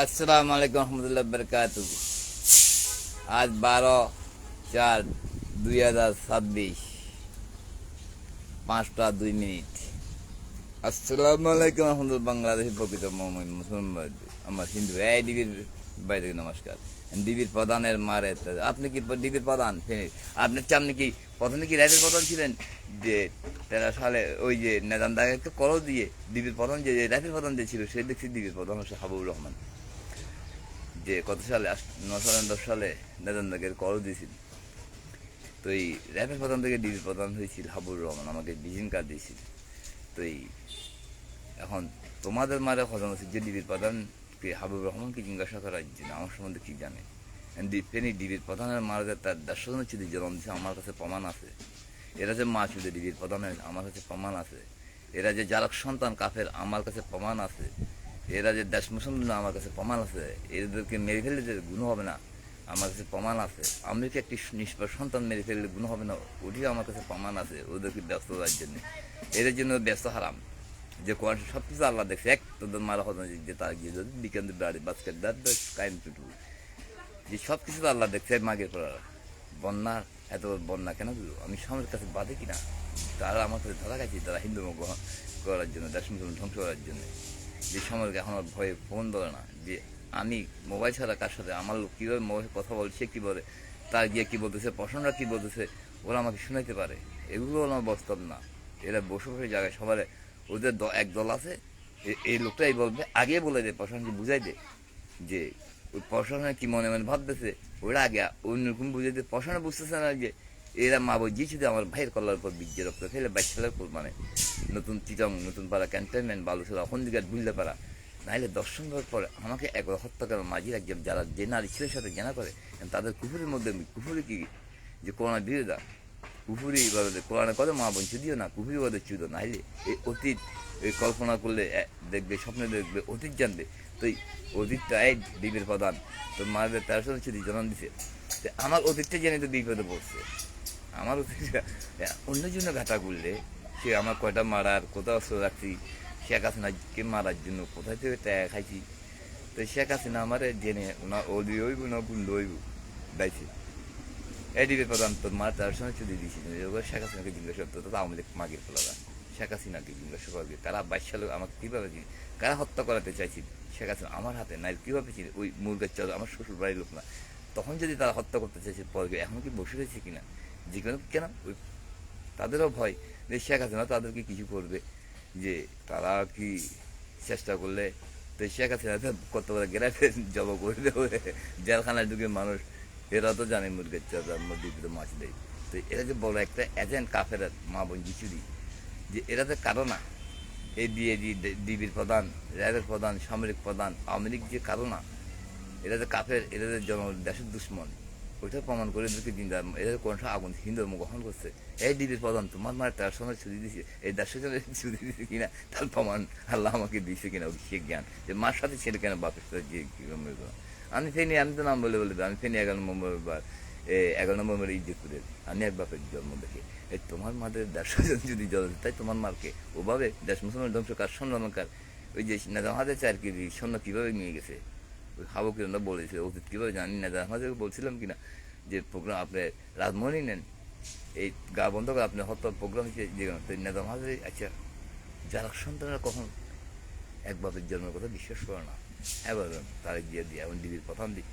আসসালামু আলাইকুম রহমতুল্লাহ বরকাতুহ। আজ 12/4/2026, 5টা 2 মিনিট। আসসালামু আলাইকুম রহমতুল্লাহ। বাংলাদেশের প্রকৃত মুমিন মুসলমান আমার হিন্দু এই ডিবির বাইরে নমস্কার। ডিবির প্রধানের মারে আপনি কি ডিবির প্রধান? আপনি চামনি কি প্রথমে কি রাইতের প্রধান ছিলেন? যে 13 সালে ওই যে নেজামদাকে করো দিয়ে ডিবির প্রধান, যে রাইফেল প্রধান যে ছিল সে দেখছি ডিবির প্রধান হচ্ছে হাবিবুর রহমান। যে কত সালে 9 সালে 10 সালে নেজামদাকে করো দিয়েছিল। তো এই র্যাবের প্রধান থেকে ডিবির প্রধান হয়েছিল হাবিবুর রহমান, আমাকে ভিজিং কার্ড দিয়েছিল। তো এই এখন তোমাদের মারে খোঁজানো উচিত যে ডিবির প্রধানকে হাবিবুর রহমানকে জিজ্ঞাসা করার জন্য আমার সম্বন্ধে কি জানে। ফেনি ডিবির প্রধানের মারা তার 150 জন চিঠি জন্ম দিচ্ছে, আমার কাছে প্রমাণ আছে। এরা যে মা শুধু ডিবির প্রধানের, আমার কাছে প্রমাণ আছে। এরা যে জারক সন্তান কাফের, আমার কাছে প্রমাণ আছে। এরা যে দেশ মুসলমান, আমার কাছে প্রমাণ আছে। এদেরকে মেরে ফেললে যে গুণ হবে না, আমার কাছে প্রমাণ আছে। আমেরিকা একটি নিষ্পাপ সন্তান মেরে ফেললে গুণ হবে না, ওটিও আমার কাছে প্রমাণ আছে। ওদেরকে ব্যস্ত করার জন্য, এদের জন্য ব্যস্ত হারাম। যে কোরআন সব কিছু আল্লাহ দেখছে, এক তোদের মারা হতো যে তার গিয়ে যদি বিকেন্দ্র বাড়ি বাস্কেট দ্যাট কাইন্ড টু যে সব কিছু তো আল্লাহ দেখছে। মাগের পর বন্যা, এত বন্যা কেন দিল? আমি স্বামীর কাছে বাদে কিনা? তারা আমার কাছে ধরা খাইছি, তারা হিন্দু গ্রহণ করার জন্য, দেশ মুসলমান ধ্বংস করার জন্য। যে সময়কে এখন আর ভয়ে ফোন ধরে না, যে আমি মোবাইল ছাড়া কার সাথে আমার লোক কীভাবে মোবাইল কথা বলে, সে কী বলে, তার গিয়ে কী বলতেছে, প্রশ্নরা কী বলতেছে, ওরা আমাকে শুনাইতে পারে। এগুলো আমার বাস্তব না। এরা বসে বসে জায়গায় সবার ওদের এক দল আছে, এই লোকটাই বলবে, আগে বলে দেয়, প্রশাসনকে বুঝাই দে যে ওই প্রশাসনে কি মনে মনে ভাবতেছে, ওরা আগে অন্যরকম বুঝাই দেয়। প্রশাসনে বুঝতেছে না যে এরা মা বই শুধু আমার ভাইয়ের কল্লার উপর বীর্য রক্ত ফেলে 22 সালের পর, মানে নতুন চিটং, নতুন পাড়া ক্যান্টনমেন্ট, বালুচরা, এখন দিকে বুঝলে পারা নাইলে দর্শন দেওয়ার পরে আমাকে একবার হত্যা করার মাঝির একজন, যারা যে নারী ছেলের সাথে জেনা করে, তাদের কুফুরের মধ্যে কুফুরি কি যে করোনা বিরোধা কুফুরি বলে কোরআনে কত মা বোন চুদিও না, কুফুরি বলে চুদো। নাইলে এই অতীত এই কল্পনা করলে দেখবে, স্বপ্নে দেখবে, অতীত জানবে। তো এই অতীতটা এই ডিবির প্রধান তোর মায়ের 13 চুদি জন্ম দিছে। আমার অতীতটা জেনে তো বিপদে পড়ছে। আমার অতীতটা অন্য জন্য ঘাটা করলে সে আমার কয়টা মারার, কোথাও অস্ত্র রাখছি, শেখ হাসিনাকে মারার জন্য কোথায় থেকে টাকা খাইছি। তো শেখ হাসিনা আমার জেনে ওনা ওলি হইব না বুল্ল হইব দাইছে। এডিবি প্রধান তোর মা তার সঙ্গে চুরি দিয়েছিল, শেখ হাসিনাকে জিজ্ঞাসা করতো, তো আওয়ামী লীগ মাগির ফেলারা শেখ হাসিনাকে জিজ্ঞাসা করবে কারা 22 সালে আমাকে কীভাবে কারা হত্যা করাতে চাইছিল। শেখ হাসিনা আমার হাতে নাই, কীভাবে ছিল ওই মুরগের চল, আমার শ্বশুর বাড়ির লোক না। তখন যদি তারা হত্যা করতে চাইছে, পরে এখন কি বসে রয়েছে কিনা যেখানে কেন ওই তাদেরও ভয় যে শেখ হাসিনা তাদেরকে কিছু করবে, যে তারা কি চেষ্টা করলে তো শেখ হাসিনা কত বড় গ্রাফে জব করে দেবে, জেলখানায় ঢুকে মানুষ। এরা তো জানে মুরগের চার মধ্যে মাছ দেয়। তো এরা যে বড় একটা এজেন্ট কাফের মা বোন জিচুরি, যে এরা যে কারো না, এই দিয়ে ডিবির প্রধান, র্যাবের প্রধান, সামরিক প্রধান, আওয়ামী লীগ যে কারো না, এরা যে কাফের, এরা যে দেশের দুশ্মন, ওইটা প্রমাণ করে এদেরকে জিন্দা, এদের কোন আগুন হিন্দু গ্রহণ করছে। এই ডিবির প্রধান তোমার মায়ের তার সময় ছুটি দিয়েছে, এই 150 জনের ছুটি দিয়েছে কিনা তার প্রমাণ আল্লাহ আমাকে দিয়েছে কিনা, সে জ্ঞান যে মার সাথে ছেলে কেন বাপের সাথে যে আমি ফেনি, আমি তো নাম বলে বলে আমি ফেনি 11 নম্বর 11 নম্বর ইজ্জতপুরের, আমি এক বাপের জন্ম দেখে। এই তোমার মাদের 150 জন যদি জল, তাই তোমার মারকে ওভাবে দেশ মুসলমান ধ্বংস কার সন্ন্যকার, ওই যে নেজামাদের 4 কেজি সৈন্য কীভাবে নিয়ে গেছে, ওই হাবুকে আমরা বলেছিল অতীত কীভাবে জানি না, আমাদের বলছিলাম কিনা যে প্রোগ্রাম আপনি রাজমোহনই নেন, এই গা বন্ধ করে আপনি হত্যার প্রোগ্রাম হচ্ছে যে নেজাম হাজার। আচ্ছা, যারা সন্তানরা কখন এক বাপের জন্মের কথা বিশ্বাস করে না, হ্যাঁ বলবেন তারা গিয়ে দিই এখন ডিবির প্রধান দিই,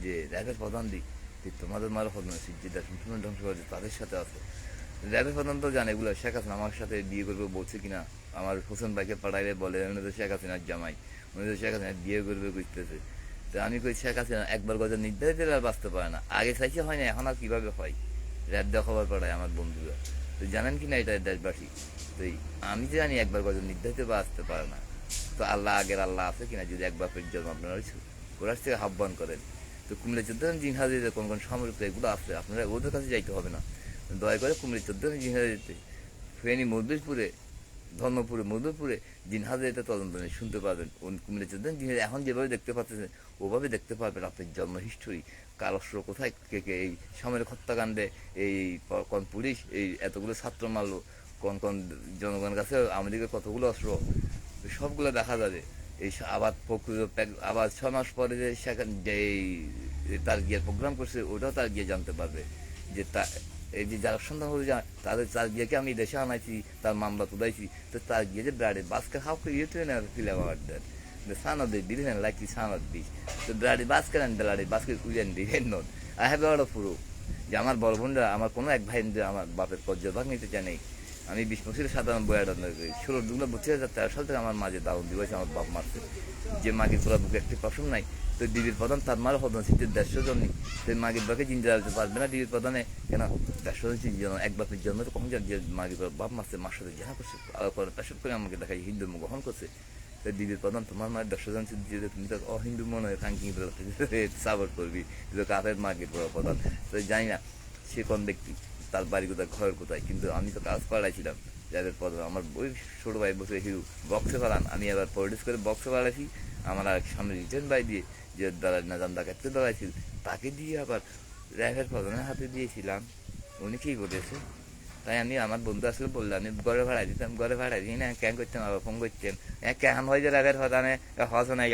যে র্যাবের প্রধান দিই, যে তোমাদের মারা হতো না যে দেশ মুসলমান ধ্বংস করেছে তাদের সাথে আছে। র্যাবের প্রধান তো জানে এগুলো। শেখ হাসিনা আমার সাথে বিয়ে করবে বলছে কিনা, আমার হোসেন ভাইকে পাঠাইলে বলে উনি তো শেখ হাসিনার জামাই, উনি তো শেখ হাসিনা বিয়ে করবে বুঝতেছে। তো আমি কই শেখ হাসিনা একবার গজা নির্ধারিত আর বাঁচতে পারে না, আগে চাইছে হয় না, এখন আর কীভাবে হয়। র্যাব দেওয়া খবর পাঠায় আমার বন্ধুরা, তো জানেন কি না এটা দেশবাসী। তো আমি যে জানি একবার গজা নির্ধারিত বা আসতে পারে না। তো আল্লাহ আগের আল্লাহ আছে কিনা, যদি এক বাপের জন্ম আপনারা কোরআশ থেকে আহ্বান করেন। তো কুমিল্লা 14 জিন হাজির কোন কোন সামরিক এগুলো আছে, আপনারা ওদের কাছে যাইতে হবে না, দয়া করে কুমিল্লা 14 জিন হাজির ফেনী মধুপুরে, ধর্মপুরে, মধুপুরে জিনহাজের তদন্ত নেই, শুনতে পারবেন। কুমিল্লা 14 জিনহাজ এখন যেভাবে দেখতে পাচ্ছেন ওভাবে দেখতে পারবেন আপনার জন্ম হিস্টোরি, কার অস্ত্র কোথায়, কে কে এই সামরিক হত্যাকাণ্ডে, এই কোন পুলিশ এই এতগুলো ছাত্র মারলো, কোন কোন জনগণের কাছে আমেরিকার কতগুলো অস্ত্র, সবগুলো দেখা যাবে। এই আবার আবার 6 মাস পরে যে সেখানে যে তার গিয়ে প্রোগ্রাম করছে ওটাও তার গিয়ে জানতে পারবে যে তা এই যে যারা সন্ধান হয়ে যায় তাদের তার গিয়েকে আমি দেশে আনাইছি, তার মামলা তুলাইছি, তো তার গিয়ে যে ব্লাডে বাসকে how you to never feel about that the son of the didn't like the son of this. So bloody basket and bloody basket we didn't know. I have a lot of proof. যে আমার বড় বোনরা আমার কোনো এক ভাই আমার বাপের কজ্জর ভাগ নিতে চায় নেই। আমি 20 বছরের সাধারণ বয়াটা 16 2013 সাল থেকে আমার মাঝে দাউন দিয়েছে আমার বাপ মারছে, যে মাকে তোরা বুকে একটি পশম নাই। তো ডিবির প্রধান তার মার হদন সিটের 150 জন নেই, সেই মাগের বাকে জিন্দা রাখতে পারবে না ডিবির প্রধানে কেন? 150 জন জন এক বাপের জন্ম তো কখন যে মাগের বাপ মারছে, মার সাথে যাহা করছে পেশাব করে আমাকে দেখাই হিন্দু গ্রহণ করছে। দিদির প্রধান তোমার মায়ের 10 জন দিয়ে তুমি তো অহিন্দু মনে হয় খাঙ্কি সাপোর্ট করবি, কাপের মাকে প্রধান। তো জানি না সে কোন ব্যক্তি, তার বাড়ি কোথায়, ঘরের কোথায়, কিন্তু আমি তো কাজ করাইছিলাম যাদের প্রধান। আমার ওই ছোটো ভাই বসে হিরু বক্সে পালান, আমি এবার প্রডিউস করে বক্সে পালাইছি। আমার আর সামনে রিটার্ন বাই দিয়ে যে দাঁড়ায় নাজাম ডাকাতকে দাঁড়াইছিল তাকে দিয়ে আবার ড্রাইভার প্রধানের হাতে দিয়েছিলাম। উনি কী করেছে, তাই আমি আমার বন্ধু আসলে বললাম আমি ঘরে ভাড়া দিতাম, ঘরে ভাড়া দিই না ক্যান করতাম, আবার ফোন করতাম কেন হয় যে রাগের হতানে হস নাই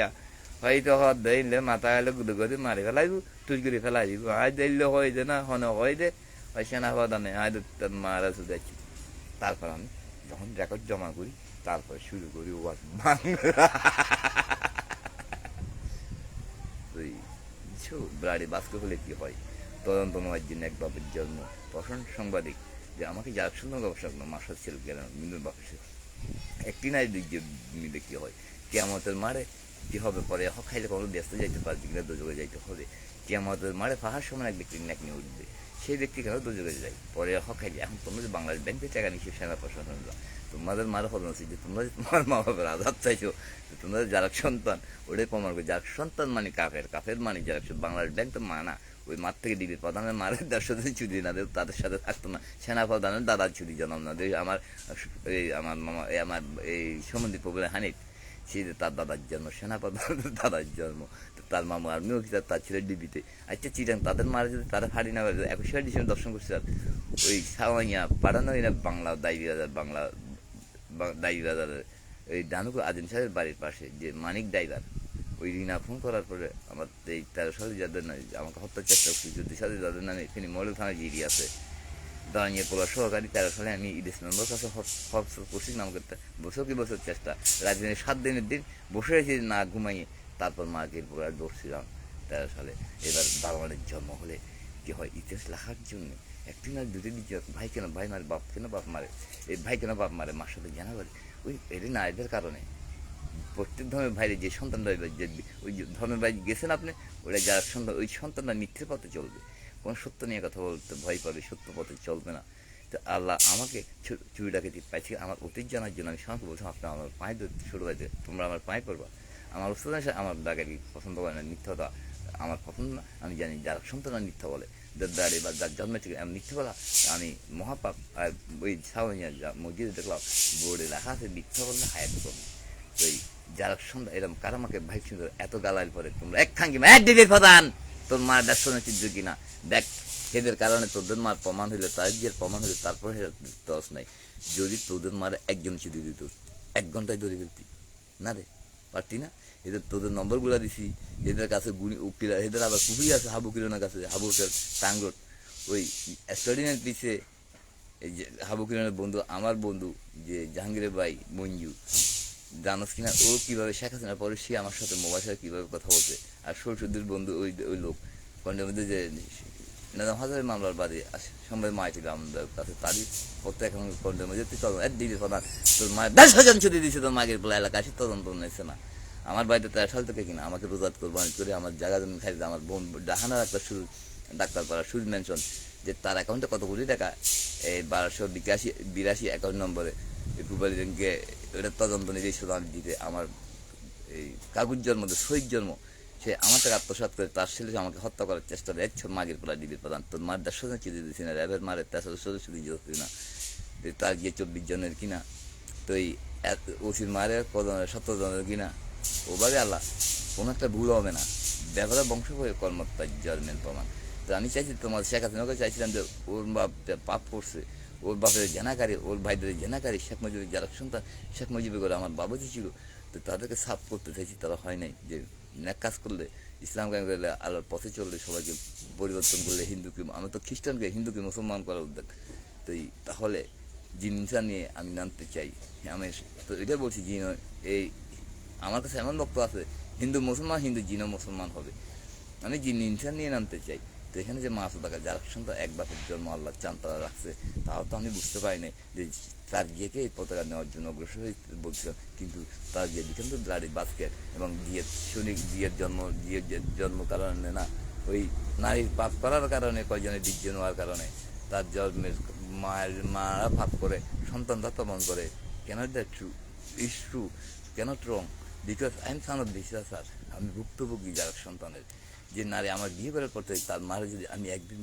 হয়তো হত দিলে মাথা গেলে গুলো করে মারি ফেলাইব, তুই করে ফেলাই দিব। আজ দিলে হয় যে না হন হয় দে ওই সেনা হদানে আজ মারা শুধু। তারপর আমি যখন রেকর্ড জমা করি তারপর শুরু করি ওয়াজ বাংলা। তুই ব্লাডি বাস্ক হলে কি হয়, তদন্ত নেওয়ার জন্য এক বাপের জন্ম প্রশাসন সাংবাদিক যে আমাকে যার সুন্দর গবেষণা মাসার ছিল গেলাম মিনুর বাপের একটি নাই দিক যে মিলে কি হয় কেয়ামতের মারে কি হবে পরে খাইলে কোনো ব্যস্ত যাইতে পারবে কিনা দুযোগে যাইতে হবে। কেয়ামতের মারে পাহাড় সমান এক ব্যক্তির ন্যাক নিয়ে উঠবে, সেই ব্যক্তি কেন দুযোগে যায় পরে খাইলে। এখন তোমরা যে বাংলাদেশ ব্যাংকের টাকা নিচ্ছে সেনা প্রশাসন তোমাদের মারা হলো উচিত যে তোমরা যে তোমার মা বাবার আঘাত চাইছো, তোমরা যারা সন্তান ওটাই প্রমাণ করে যার সন্তান মানে কাফের মানে যারা বাংলাদেশ ব্যাংক তো মানা ওই মাঠ থেকে ডিবির প্রধানের মারের 10 ছুটি না দেব তাদের সাথে থাকতো না, সেনা প্রধানের দাদার ছুটি জন্ম না দেয়। আমার আমার মামা আমার এই সম্বন্ধী প্রবলেম হানিফ সে তার দাদার জন্ম, সেনা প্রধানের দাদার জন্ম, তার মামা আর্মি অফিসার, তার ছেলে ডিবিতে। আচ্ছা চিটাং তাদের মারা যদি তারা ফাড়ি না 21 ডিসেম্বর দর্শন করছে ওই সাওয়াইয়া পাঠানো না বাংলা দায়ী রাজার ওই ডানুকু আদিম সাহেবের বাড়ির পাশে যে মানিক ড্রাইভার ওই রিনা ফোন করার পরে আমার এই 13 সালে যাদের না আমাকে হত্যার চেষ্টা করছি, 14 সালে যাদের নামে এখানে মডেল থানায় জিডি আছে দাঁড়িয়ে পোলা সহকারী। 13 সালে আমি ইডিস মেম্বার কাছে করছি নাম করতে বছর চেষ্টা রাজধানী 7 দিনের দিন বসে রয়েছি না ঘুমাইয়ে। তারপর মাকে পুরা দৌড়ছিলাম 13 সালে। এবার বারবারের জন্ম হলে কি হয় ইতিহাস লেখার জন্য একদিন আর দুদিন ভাই কেন ভাই মারে, বাপ কেন বাপ মারে, এই ভাই কেন বাপ মারে, মার সাথে জানা করে ওই এদের না এদের কারণে প্রত্যেক ধর্মের বাইরে যে সন্তানরা যে ওই ধর্মের বাইরে গেছেন আপনি ওরা যারা সন্তান ওই সন্তানরা মিথ্যের পথে চলবে, কোনো সত্য নিয়ে কথা বলতে ভয় পাবে, সত্য পথে চলবে না। তো আল্লাহ আমাকে চুরি ডাকাতি পাইছি আমার অতীত জানার জন্য আমি সবাইকে বলছি আপনার আমার পায়ে শুরু হয়েছে তোমরা আমার পায়ে পড়বা। আমার উস্তাদ আমার ডাকাতি পছন্দ করে না, মিথ্যাটা আমার পছন্দ না। আমি জানি যারা সন্তানরা মিথ্যা বলে দাঁড়ি বা যার জন্ম থেকে আমি মিথ্যা বলা আমি মহাপাপ। আর ওই সাউনিয়া মসজিদে দেখলাম বোর্ডে লেখা আছে মিথ্যা বললে হায়াত করবে। তো এই যারা সন্ধ্যা এরকম কারামাকে ভাই সুন্দর এত গালাইল পরে তোমরা এক খাঙ্কি এক ডিবির প্রধান তোর মার ব্যস্ত চিত্র কিনা দেখ এদের কারণে তোদের মার প্রমাণ হইলে তার যে প্রমাণ হইলে তারপরে দশ নাই। যদি তোদের মার একজন চিঠি দিত 1 ঘন্টায় ধরে ফেলতি না রে, পারতি না। এদের তোদের নম্বরগুলো দিছি, এদের কাছে উকিল এদের আবার পুকুরি আছে হাবু কিরণের কাছে, হাবু টাঙ্গরোড ওই স্টাডিনের পিছিয়ে এই যে হাবু কিরণের বন্ধু আমার বন্ধু যে জাহাঙ্গীরের ভাই মঞ্জু জানোস কিনা ও কীভাবে শেখ হাসিনার পরে সে আমার সাথে মোবাইল সাথে কীভাবে কথা বলছে। আর সরস্বতীর বন্ধু ওই ওই লোক কন্ডের মধ্যে যে হাজারের মামলার বাদে সম্ভব মাইটি আমাদের কাছে তারই পত্র এখন কন্ডের মধ্যে তুই তদন্ত এক দিবি প্রধান তোর মায়ের 10 জন ছুটি দিয়েছে তোর মায়ের বলে এলাকা আসে তদন্ত নিয়েছে না। আমার বাড়িতে 13 সাল থেকে কিনা আমাকে রোজাত কোরবানি করে আমার জায়গা জমি খাইতে আমার বোন ডাহানার একটা শুরু ডাক্তার পাড়া সুজ মেনশন যে তার অ্যাকাউন্টে কত কোটি টাকা এই 1282 অ্যাকাউন্ট নম্বরে পুবালি ব্যাংকে এটা তদন্ত নিজেই শুধু আমি দিতে আমার এই কাগজের মধ্যে শহীদ জন্ম সে আমার টাকা আত্মসাৎ করে তার ছেলে আমাকে হত্যা করার চেষ্টা করে 1 মাগের পোলা ডিবির প্রধান তোর মার 10 জন চিঠি দিচ্ছি না র্যাবের মারে 13 সদস্য দিচ্ছি না তার গিয়ে 24 জনের কিনা তো এই ওসির মারে 17 জনের কিনা ওভাবে আল্লাহ কোনো একটা ভুল হবে না ব্যবহার বংশ হয়ে কর্মত্যাগ জন্মের প্রমাণ। তো আমি চাইছি তোমার শেখ হাসিনাকে চাইছিলাম যে ওর বাপ পাপ করছে ওর বাপের জেনাকারী ওর ভাইদের জেনাকারী শেখ মুজিবের যারা সন্তান শেখ মুজিবের করে আমার বাবাজি ছিল তো তাদেরকে সাফ করতে চাইছি, তারা হয় নাই। যে ন্যাক কাজ করলে, ইসলাম কায়েম করলে, আল্লাহর পথে চললে, সবাইকে পরিবর্তন করলে, হিন্দুকে, আমি তো খ্রিস্টানকে হিন্দুকে মুসলমান করার উদ্যোগ, তো তাহলে জিনিসটা নিয়ে আমি নামতে চাই। আমি তো এটা বলছি, জিন এই আমার কাছে এমন বক্তব্য আছে, হিন্দু মুসলমান, হিন্দু জিনও মুসলমান হবে। আমি জিনিসটা নিয়ে নামতে চাই। তো এখানে যে মাছ টাকা যার সন্তান এক বাপের জন্ম আল্লাহ চান তারা রাখছে, তাও তো আমি বুঝতে পারি নাই যে তার গিয়েকে এই পতাকা নেওয়ার জন্য অগ্রসর হয়ে বলছিলাম। কিন্তু তার গিয়ে দেখেন তো ব্লাডি বাস্কেট, এবং বিয়ের শুনি বিয়ের জন্ম কারণে না, ওই নারীর পাপ করার কারণে, কয়জনের বীর্য নেওয়ার কারণে, তার জন্মের মারা পাপ করে, সন্তান দাত্তমন করে। কেন দ্যাট ট্রু? ইজ ট্রু, কেন wrong? Because I am son of বিশ্বাস, স্যার। আমি ভুক্তভোগী যার সন্তানের। যে নারী আমার বিয়ে করার পর থেকে তার মারে যদি আমি একদিন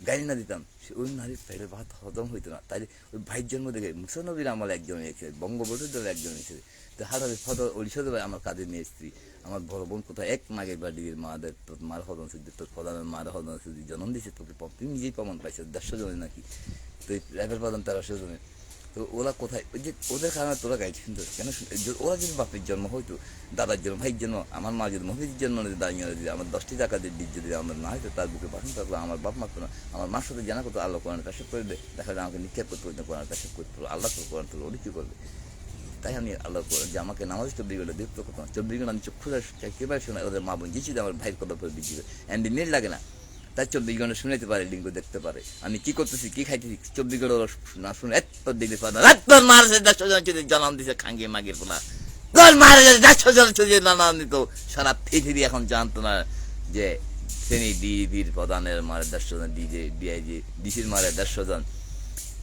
গাড়ি না দিতাম, সে ওই নারীর পেটের ভাত হজম হইতো না। তাই ওই ভাইয়ের জন্ম দেখে মুসানবীর আমার একজন এসেছে, বঙ্গবন্ধুদের একজন এসেছে। তো হাটারে ফটো ওড়িশা দেবে আমার কাজের মেয়ে স্ত্রী, আমার বড় বোন কোথায় এক মাগের বাড়ির মাদের, তোর মার হদন সিদ্ধি, তোর প্রধানের মার হদন সিদ্ধি জন্ম দিয়েছে তোকে, তুই নিজেই প্রমাণ পাইছে 150 জনের নাকি, তো এই র্যাবের প্রধান 1300 জনের। তো ওরা কোথায়? ওই যে ওদের কারণে তোরা গাইড শুনতে কেন? ওরা যদি বাপের জন্ম হইতো, দাদার জন্ম, ভাইয়ের জন্ম, আমার মা যদি মহির জন্ম দাঁড়িয়ে যদি আমার 10টি টাকাদের দিক যদি আমার না হইতো, তার বুকে পাঠানো থাকলো, আমার বাপ মারতো না। আমার মার সাথে জানা করতো আল্লাহ কোরআন পেশাব করে দেয়, দেখা যায় আমাকে নিক্ষেপ করতে হইতো, কোরআন পেশাব করতে হলো, আল্লাহ তো কোরআন তুলো, ওরা কী করবে? তাই আমি আল্লাহ যে আমাকে নামাজ 24 ঘন্টা দেখতে করতো না, 24 ঘন্টা আমি চক্ষু একেবারে শোনা, ওদের মা বোন যেছি আমার ভাইয়ের কথা করে দিচ্ছিল, অ্যান্ড নেট লাগে না, তাই 24 ঘন্টা শুনাইতে পারে, লিঙ্গ দেখতে পারে আমি কি করতেছি, কি খাইতেছি, 24 ঘন্টা ওরা না শুনে এত দেখতে পারে না। তোর মার 150 জন জন্ম দিছে খাঙ্গে মাগের পোলা, তোর মার 150 জন জন্ম দিত, সারা পৃথিবী এখন জানতো না যে শ্রেণী ডিবির প্রধানের মারে 150 জন, ডিআইজি ডিসির মারে 150 জন,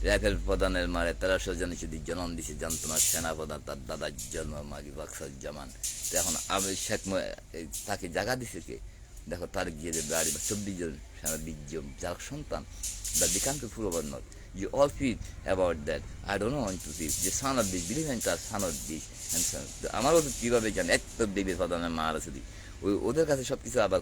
র্যাবের প্রধানের মারে 1300 জন যদি জন্ম দিছে, জানতো না সেনাপ্রধান তার দাদার জন্ম মাগি বাক্সাজ্জামান। তো এখন আমি শেখ তাকে জায়গা দিছে কে? দেখো তার গিয়ে যে বাড়ি 24 জন সেনা বীর্য যার সন্তান, the become to full over not, you all feel about that, I don't want to feel যে son of this, believe in তার son of this and son. আমারও তো কীভাবে জানে এক তো দেবীর প্রধানের মা আছে, ওই ওদের কাছে সব কিছু আবার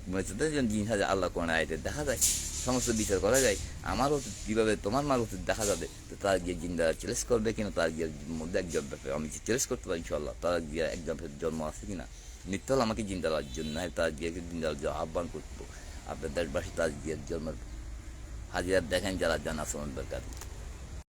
জিনিস আছে, আল্লাহ কোরআনে আয়াতে দেখা যায়, সমস্ত বিচার করা যায়। আমারও কীভাবে তোমার মার উচিত দেখা যাবে, তো তার গিয়ে জিন্দা চ্যালেঞ্জ করবে কিনা, তার গিয়ে মধ্যে একজন ব্যাপারে আমি চ্যালেঞ্জ করতে পারি ইনশাল্লাহ, তার গিয়ে একজন জন্ম আছে কিনা, নিত্য হল আমাকে জিন্দা হওয়ার জন্য, তার গিয়ে জিন্দা আহ্বান করবো। আপনার দেশবাসী তার গিয়ে জন্মের হাজিরা দেখেন যারা জানা শোনার দরকার।